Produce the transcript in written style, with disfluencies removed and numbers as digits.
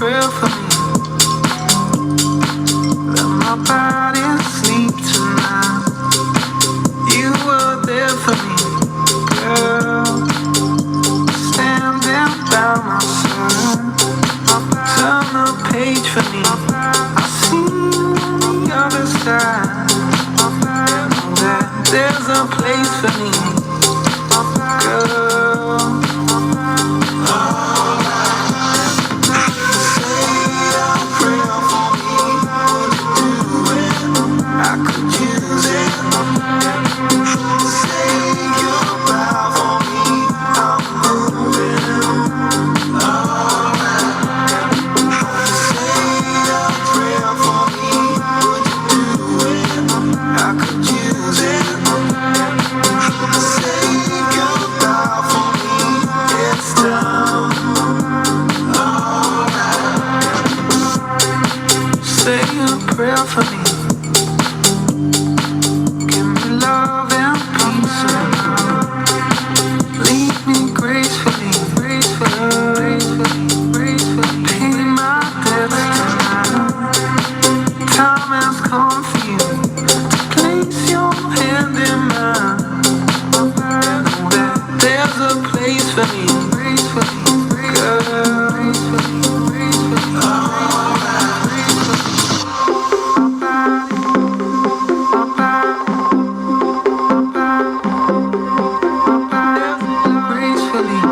prayer for me. Let my body sleep tonight. You were there for me, girl. Standing by my side. Turn the page for me. I see you on the other side. That there's a place for me, girl. Say a prayer for me. Give me love and peace. Lead me gracefully, gracefully, gracefully. Pay my debts tonight. Time has come for you to place your hand in mine. Know that there's a place for me, girl. Gracefully.